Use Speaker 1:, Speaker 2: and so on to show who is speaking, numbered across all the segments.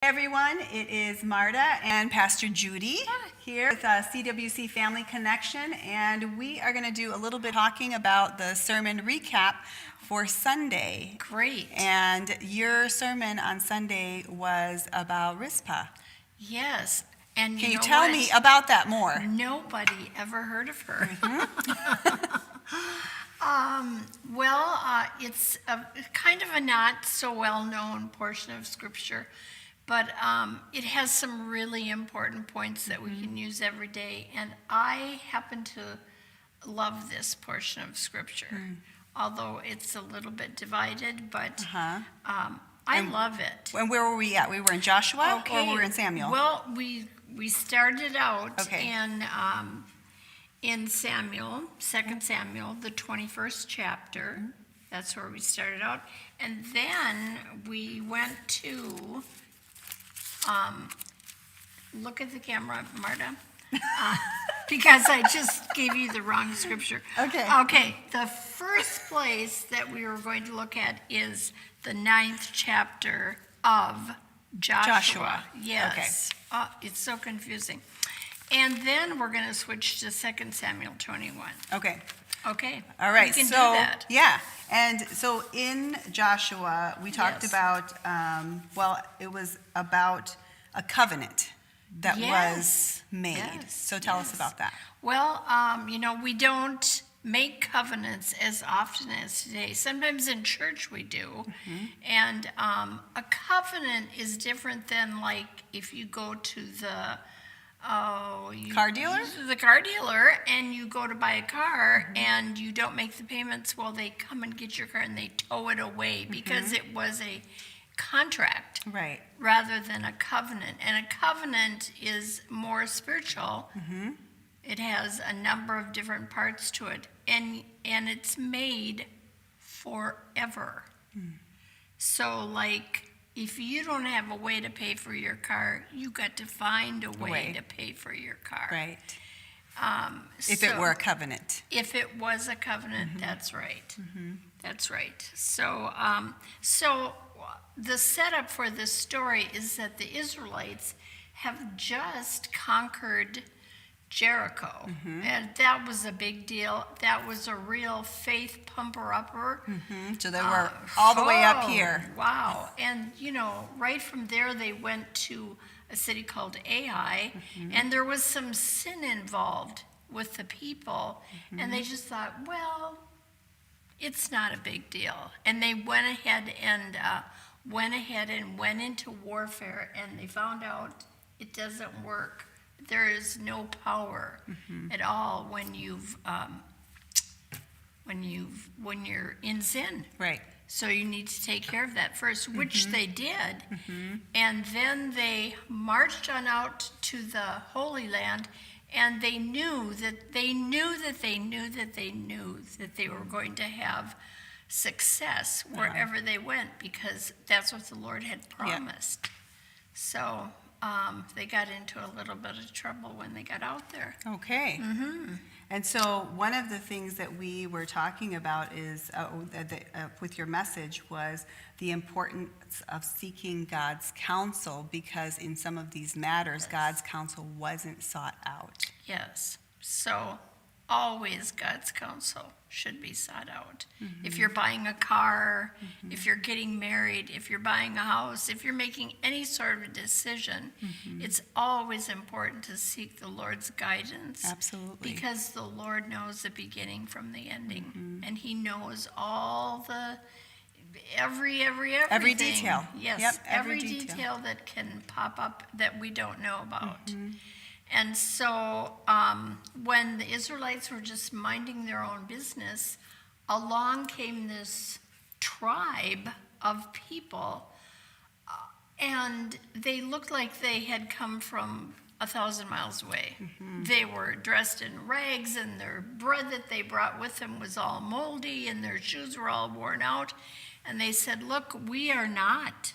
Speaker 1: Hey everyone, it is Marta and Pastor Judy here with CWC Family Connection, and we are going to do a little bit talking about the sermon recap for Sunday.
Speaker 2: Great.
Speaker 1: And your sermon on Sunday was about Rizpah.
Speaker 2: Yes. And
Speaker 1: Can you tell me about that more?
Speaker 2: Nobody ever heard of her. It's kind of a not so well-known portion of Scripture, but it has some really important points that we can use every day. And I happen to love this portion of Scripture, although it's a little bit divided, but I love it.
Speaker 1: And where were we at? We were in Joshua or we were in Samuel?
Speaker 2: Well, we started out in Samuel, 2 Samuel, the 21st chapter. That's where we started out. And then we went to, look at the camera, Marta, because I just gave you the wrong scripture. Okay, the first place that we were going to look at is the 9th chapter of Joshua. Yes.
Speaker 1: Okay.
Speaker 2: It's so confusing. And then we're going to switch to 2 Samuel 21.
Speaker 1: Okay.
Speaker 2: Okay.
Speaker 1: All right.
Speaker 2: We can do that.
Speaker 1: Yeah. And so in Joshua, we talked about, it was about a covenant that was made.
Speaker 2: Yes.
Speaker 1: So tell us about that.
Speaker 2: Well, we don't make covenants as often as today. Sometimes in church we do. And a covenant is different than like if you go to the
Speaker 1: car dealer?
Speaker 2: The car dealer, and you go to buy a car and you don't make the payments. Well, they come and get your car and they tow it away because it was a contract,
Speaker 1: right,
Speaker 2: rather than a covenant. And a covenant is more spiritual. It has a number of different parts to it, and it's made forever. So, like, if you don't have a way to pay for your car, you got to find a way to pay for your car.
Speaker 1: Right. If it were a covenant.
Speaker 2: If it was a covenant, that's right. That's right. So, the setup for this story is that the Israelites have just conquered Jericho. And that was a big deal. That was a real faith pumper-upper.
Speaker 1: So they were all the way up here.
Speaker 2: Wow. And, right from there they went to a city called Ai, and there was some sin involved with the people. And they just thought, well, it's not a big deal. And they went ahead and went into warfare, and they found out it doesn't work. There is no power at all when you're in sin.
Speaker 1: Right.
Speaker 2: So you need to take care of that first, which they did. And then they marched on out to the Holy Land, and they knew that they were going to have success wherever they went, because that's what the Lord had promised. So they got into a little bit of trouble when they got out there.
Speaker 1: Okay. And so one of the things that we were talking about is, with your message, was the importance of seeking God's counsel, because in some of these matters, God's counsel wasn't sought out.
Speaker 2: Yes. So always God's counsel should be sought out. If you're buying a car, if you're getting married, if you're buying a house, if you're making any sort of a decision, it's always important to seek the Lord's guidance.
Speaker 1: Absolutely.
Speaker 2: Because the Lord knows the beginning from the ending. And he knows all the everything.
Speaker 1: Every detail.
Speaker 2: Yes.
Speaker 1: Yep,
Speaker 2: every detail that can pop up that we don't know about. And so when the Israelites were just minding their own business, along came this tribe of people, and they looked like they had come from 1,000 miles away. They were dressed in rags, and their bread that they brought with them was all moldy, and their shoes were all worn out. And they said, look, we are not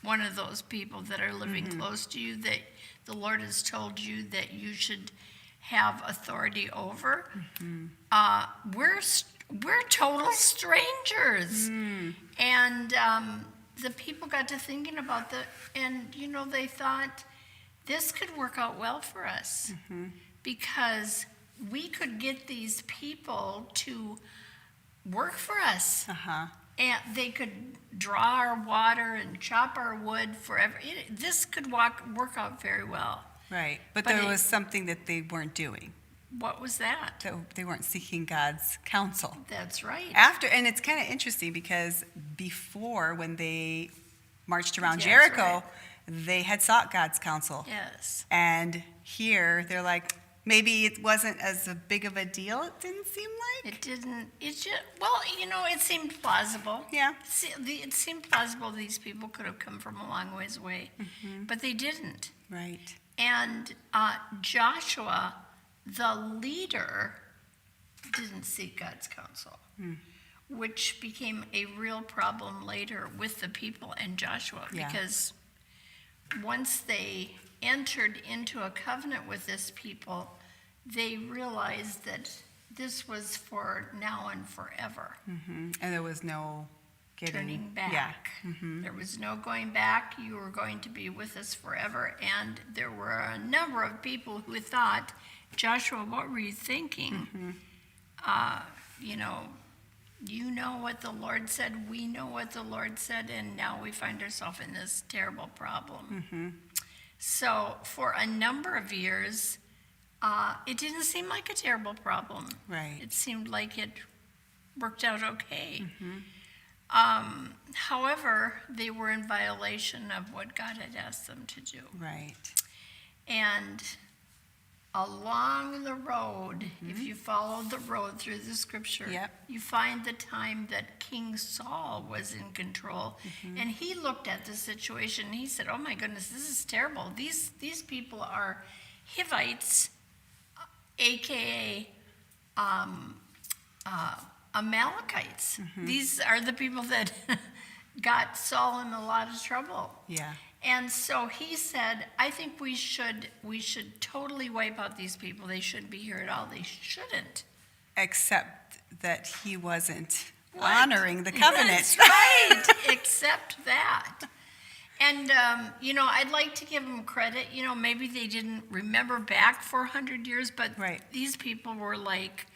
Speaker 2: one of those people that are living close to you, that the Lord has told you that you should have authority over. We're total strangers. And the people got to thinking about and they thought this could work out well for us because we could get these people to work for us. And they could draw our water and chop our wood forever. This could work out very well.
Speaker 1: Right. But there was something that they weren't doing.
Speaker 2: What was that?
Speaker 1: That they weren't seeking God's counsel.
Speaker 2: That's right.
Speaker 1: And it's kind of interesting because before, when they marched around
Speaker 2: That's
Speaker 1: Jericho,
Speaker 2: right.
Speaker 1: they had sought God's counsel.
Speaker 2: Yes.
Speaker 1: And here they're like, maybe it wasn't as big of a deal, it didn't seem like.
Speaker 2: It didn't. It just, it seemed plausible.
Speaker 1: Yeah.
Speaker 2: It seemed plausible these people could have come from a long ways away, but they didn't.
Speaker 1: Right.
Speaker 2: And Joshua, the leader, didn't seek God's counsel, which became a real problem later with the people and Joshua, because once they entered into a covenant with this people, they realized that this was for now and forever.
Speaker 1: And there was no
Speaker 2: Turning back.
Speaker 1: Yeah.
Speaker 2: There was no going back. You were going to be with us forever. And there were a number of people who thought, Joshua, what were you thinking? You know what the Lord said. We know what the Lord said. And now we find ourselves in this terrible problem. So for a number of years, it didn't seem like a terrible problem.
Speaker 1: Right.
Speaker 2: It seemed like it worked out okay. However, they were in violation of what God had asked them to do.
Speaker 1: Right.
Speaker 2: And along the road, if you follow the road through the scripture, you find the time that King Saul was in control. And he looked at the situation and he said, oh my goodness, this is terrible. These people are Hivites, aka Amalekites. These are the people that got Saul in a lot of trouble.
Speaker 1: Yeah.
Speaker 2: And so he said, I think we should totally wipe out these people. They shouldn't be here at all. They shouldn't.
Speaker 1: Except that he wasn't honoring the covenant.
Speaker 2: That's right. Except that. And, I'd like to give them credit. Maybe they didn't remember back 400 years, but these people were like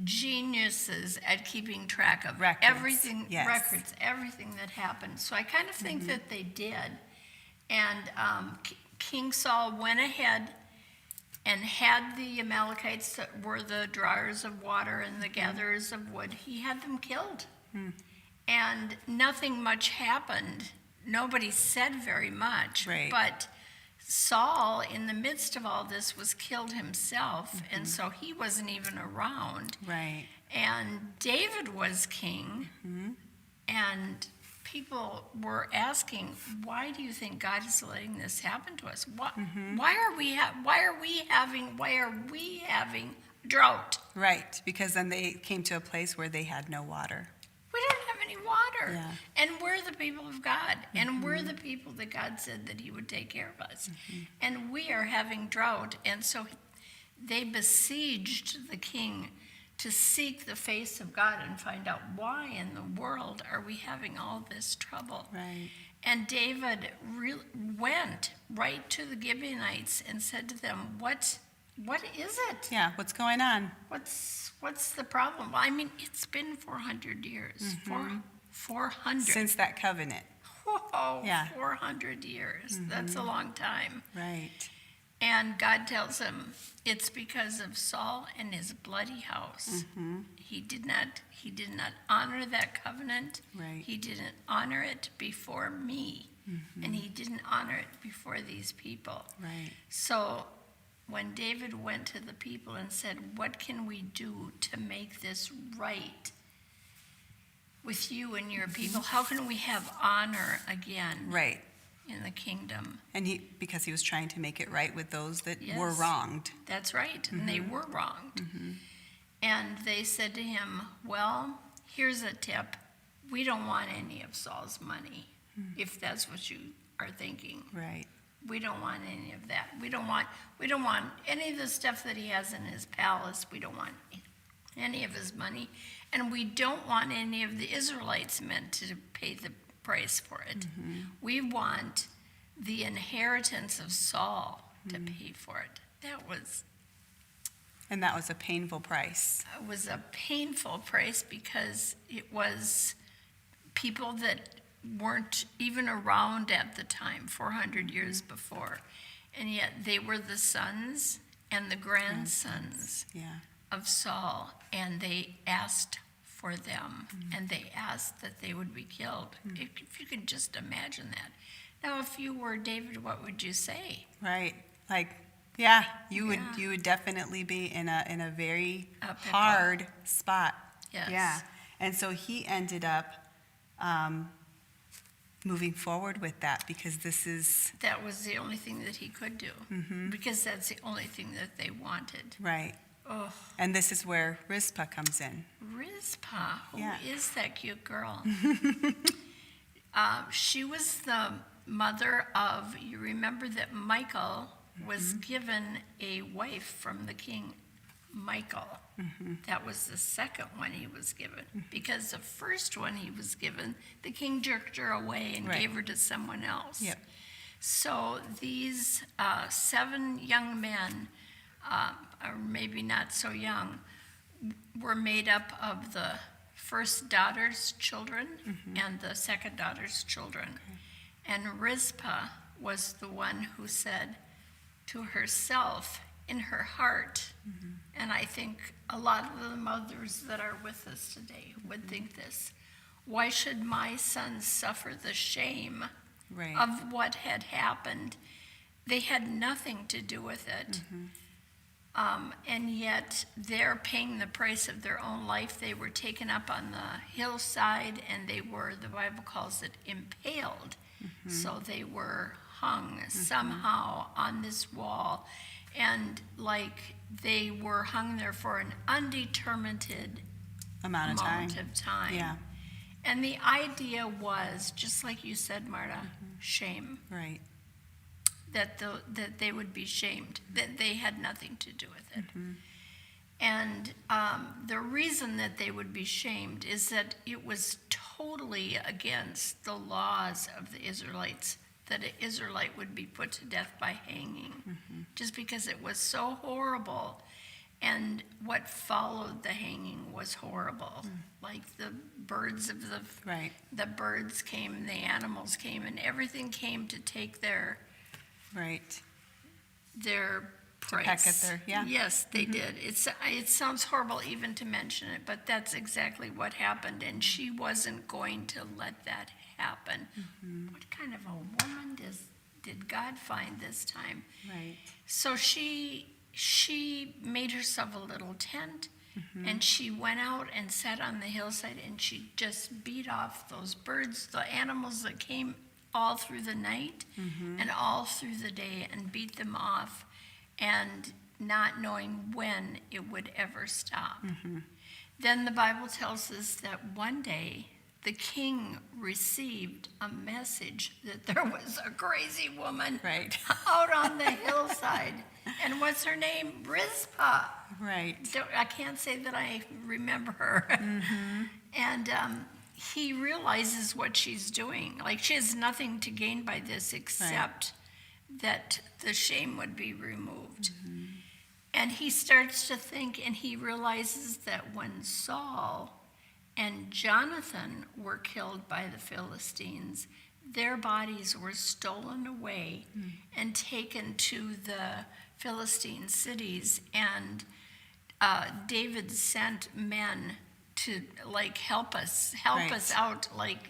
Speaker 2: geniuses at keeping track of everything, records, everything that happened. So I kind of think that they did. And King Saul went ahead and had the Amalekites that were the drawers of water and the gatherers of wood, he had them killed. And nothing much happened. Nobody said very much. But Saul, in the midst of all this, was killed himself, and so he wasn't even around. And David was king, and people were asking, why do you think God is letting this happen to us? Why are we having drought?
Speaker 1: Right, because then they came to a place where they had no water.
Speaker 2: We don't have any water. And we're the people of God. And we're the people that God said that he would take care of us. And we are having drought. And so they besieged the king to seek the face of God and find out why in the world are we having all this trouble. And David went right to the Gibeonites and said to them, what is it?
Speaker 1: Yeah, what's going on?
Speaker 2: What's the problem? Well, I mean, it's been 400 years. 400.
Speaker 1: Since that covenant.
Speaker 2: Whoa, 400 years. That's a long time. And God tells him, it's because of Saul and his bloody house. He did not honor that covenant. He didn't honor it before me. And he didn't honor it before these people. So when David went to the people and said, what can we do to make this right with you and your people? How can we have honor again in the kingdom?
Speaker 1: And because he was trying to make it right with those that were wronged.
Speaker 2: That's right, and they were wronged. And they said to him, well, here's a tip. We don't want any of Saul's money, if that's what you are thinking. We don't want any of that. We don't want any of the stuff that he has in his palace. We don't want any of his money. And we don't want any of the Israelites meant to pay the price for it. We want the inheritance of Saul to pay for it.
Speaker 1: And that was a painful price.
Speaker 2: It was a painful price because it was people that weren't even around at the time, 400 years before. And yet they were the sons and the grandsons of Saul, and they asked for them, and they asked that they would be killed. If you could just imagine that. Now, if you were David, what would you say?
Speaker 1: Right. Like, you would definitely be in a very hard spot.
Speaker 2: Yes.
Speaker 1: Yeah. And so he ended up moving forward with that because
Speaker 2: that was the only thing that he could do, because that's the only thing that they wanted.
Speaker 1: Right.
Speaker 2: Oh.
Speaker 1: And this is where Rizpah comes in.
Speaker 2: Rizpah, who is that cute girl? She was the mother of, you remember that Michael was given a wife from the king, Michael. That was the second one he was given, because the first one he was given, the king jerked her away and gave her to someone else.
Speaker 1: Yep.
Speaker 2: So these 7 young men, or maybe not so young, were made up of the first daughter's children and the second daughter's children. And Rizpah was the one who said to herself in her heart, and I think a lot of the mothers that are with us today would think this, why should my sons suffer the shame of what had happened? They had nothing to do with it. And yet they're paying the price of their own life. They were taken up on the hillside, and they were, the Bible calls it, impaled. So they were hung somehow on this wall, and like they were hung there for an undetermined
Speaker 1: amount of time. Yeah.
Speaker 2: And the idea was, just like you said, Marta, shame.
Speaker 1: Right.
Speaker 2: That they would be shamed, that they had nothing to do with it. And the reason that they would be shamed is that it was totally against the laws of the Israelites that an Israelite would be put to death by hanging, just because it was so horrible. And what followed the hanging was horrible. Like the birds of the birds came, the animals came, and everything came to take their price.
Speaker 1: To peck at their,
Speaker 2: Yes, they did. It sounds horrible even to mention it, but that's exactly what happened, and she wasn't going to let that happen. What kind of a woman did God find this time?
Speaker 1: Right.
Speaker 2: So she made herself a little tent, and she went out and sat on the hillside, and she just beat off those birds, the animals that came all through the night and all through the day, and beat them off, and not knowing when it would ever stop. Then the Bible tells us that one day the king received a message that there was a crazy woman out on the hillside. And what's her name? Rizpah.
Speaker 1: Right.
Speaker 2: So I can't say that I remember her. And he realizes what she's doing. Like, she has nothing to gain by this except that the shame would be removed. And he starts to think, and he realizes that when Saul and Jonathan were killed by the Philistines, their bodies were stolen away and taken to the Philistine cities, and David sent men to help us out. Like,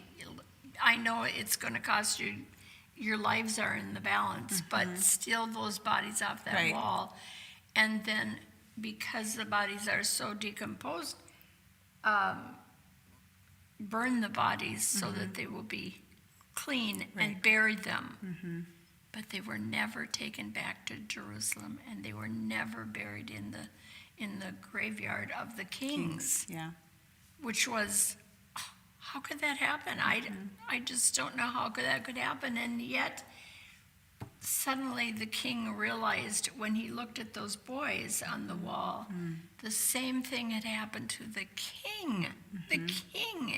Speaker 2: I know it's going to cost you, your lives are in the balance, but steal those bodies off that wall. And then, because the bodies are so decomposed, burn the bodies so that they will be clean and bury them. But they were never taken back to Jerusalem, and they were never buried in the graveyard of the kings. Which was, how could that happen? I just don't know how that could happen. And yet, suddenly the king realized when he looked at those boys on the wall, the same thing had happened to the king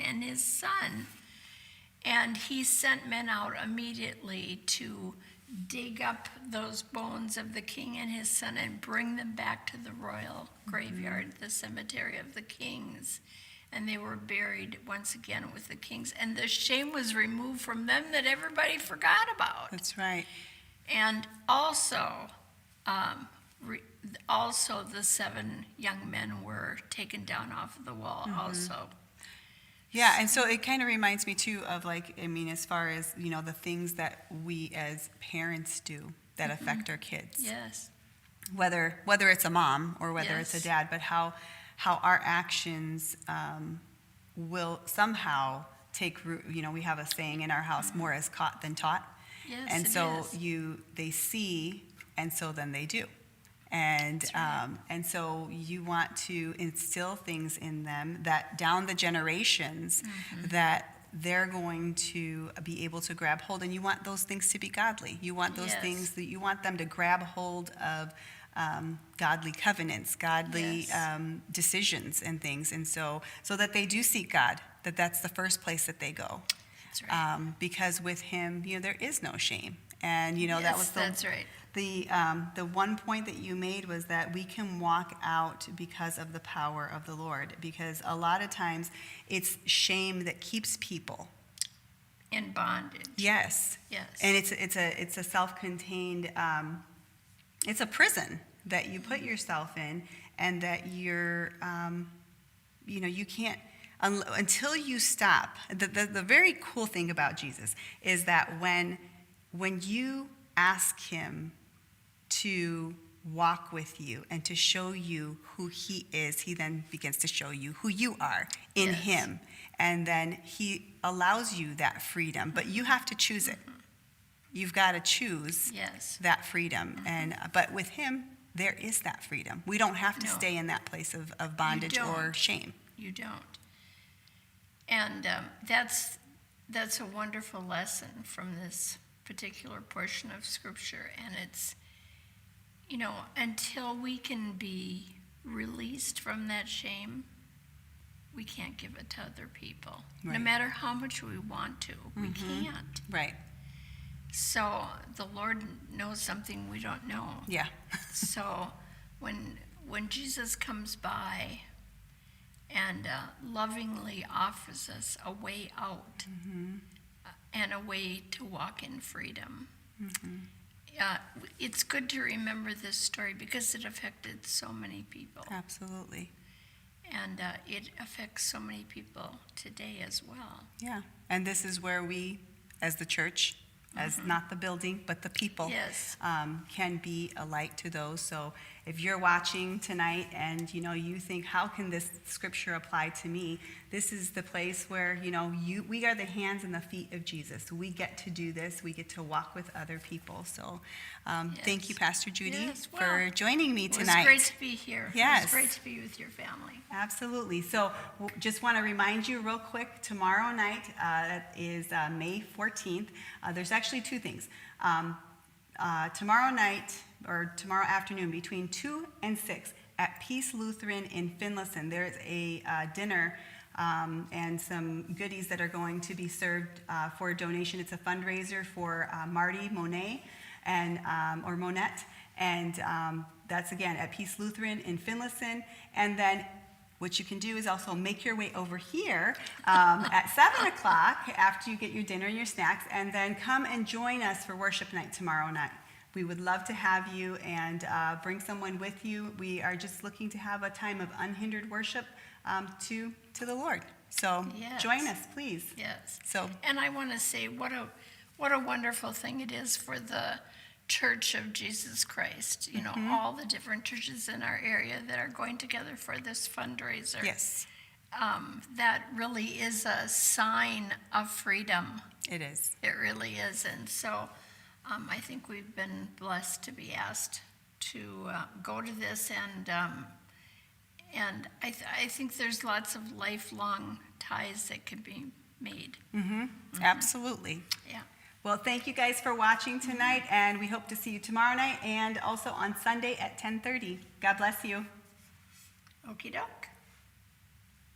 Speaker 2: and his son. And he sent men out immediately to dig up those bones of the king and his son and bring them back to the royal graveyard, the cemetery of the kings. And they were buried once again with the kings. And the shame was removed from them that everybody forgot about.
Speaker 1: That's right.
Speaker 2: And also, also the 7 young men were taken down off of the wall also.
Speaker 1: Yeah, and so it kind of reminds me too of as far as, the things that we as parents do that affect our kids.
Speaker 2: Yes.
Speaker 1: Whether it's a mom or whether it's a
Speaker 2: Yes.
Speaker 1: dad, but how our actions will somehow take root. We have a saying in our house, more is caught than taught.
Speaker 2: Yes,
Speaker 1: And
Speaker 2: it
Speaker 1: so
Speaker 2: is.
Speaker 1: they see, and so then they do. And
Speaker 2: That's right.
Speaker 1: and so you want to instill things in them that down the generations that they're going to be able to grab hold, and you want those things to be godly. You want those
Speaker 2: Yes.
Speaker 1: things that you want them to grab hold of godly covenants, godly
Speaker 2: Yes.
Speaker 1: decisions and things, and so that they do seek God. That's the first place that they go.
Speaker 2: That's right.
Speaker 1: Because with him, there is no shame. And, that
Speaker 2: Yes,
Speaker 1: was
Speaker 2: that's right.
Speaker 1: the one point that you made was that we can walk out because of the power of the Lord. Because a lot of times it's shame that keeps people.
Speaker 2: In bondage.
Speaker 1: Yes.
Speaker 2: Yes.
Speaker 1: And it's a self-contained, it's a prison that you put yourself in, and that you're, you can't, until you stop. The very cool thing about Jesus is that when you ask him to walk with you and to show you who he is, he then begins to show you who you are in
Speaker 2: Yes.
Speaker 1: him. And then he allows you that freedom, but you have to choose it. You've got to choose
Speaker 2: Yes.
Speaker 1: that freedom. But with him, there is that freedom. We don't have to
Speaker 2: No.
Speaker 1: stay in that place of bondage or
Speaker 2: don't.
Speaker 1: shame.
Speaker 2: You don't. And that's a wonderful lesson from this particular portion of Scripture. And it's, until we can be released from that shame, we can't give it to other people. No
Speaker 1: Right.
Speaker 2: matter how much we want to, we can't.
Speaker 1: Right.
Speaker 2: So the Lord knows something we don't know.
Speaker 1: Yeah.
Speaker 2: So when Jesus comes by and lovingly offers us a way out and a way to walk in freedom, it's good to remember this story because it affected so many people.
Speaker 1: Absolutely.
Speaker 2: And it affects so many people today as well.
Speaker 1: Yeah. And this is where we, as the church, as not the building, but the people,
Speaker 2: Yes.
Speaker 1: can be a light to those. So if you're watching tonight and, you think, how can this scripture apply to me? This is the place where, we are the hands and the feet of Jesus. We get to do this. We get to walk with other people. So thank you, Pastor Judy,
Speaker 2: Yes, well,
Speaker 1: for joining me
Speaker 2: It
Speaker 1: tonight.
Speaker 2: was great to be here.
Speaker 1: Yes.
Speaker 2: It was great to be with your family.
Speaker 1: Absolutely. So just want to remind you real quick, tomorrow night is May 14th. There's actually 2 things. Tomorrow night or tomorrow afternoon between 2 and 6 at Peace Lutheran in Finlayson, there's a dinner and some goodies that are going to be served for a donation. It's a fundraiser for Marty Monet or Monette. And that's, again, at Peace Lutheran in Finlayson. And then what you can do is also make your way over here at 7 o'clock after you get your dinner and your snacks, and then come and join us for worship night tomorrow night. We would love to have you, and bring someone with you. We are just looking to have a time of unhindered worship to the Lord. So
Speaker 2: Yes.
Speaker 1: join us, please.
Speaker 2: Yes.
Speaker 1: So
Speaker 2: And I want to say what a wonderful thing it is for the Church of Jesus Christ. All the different churches in our area that are going together for this fundraiser.
Speaker 1: yes,
Speaker 2: That really is a sign of freedom.
Speaker 1: it is.
Speaker 2: It really is. And so I think we've been blessed to be asked to go to this, and I think there's lots of lifelong ties that can be made.
Speaker 1: Absolutely.
Speaker 2: Yeah.
Speaker 1: Well, thank you guys for watching tonight, and we hope to see you tomorrow night and also on Sunday at 10:30. God bless you.
Speaker 2: Okie doke.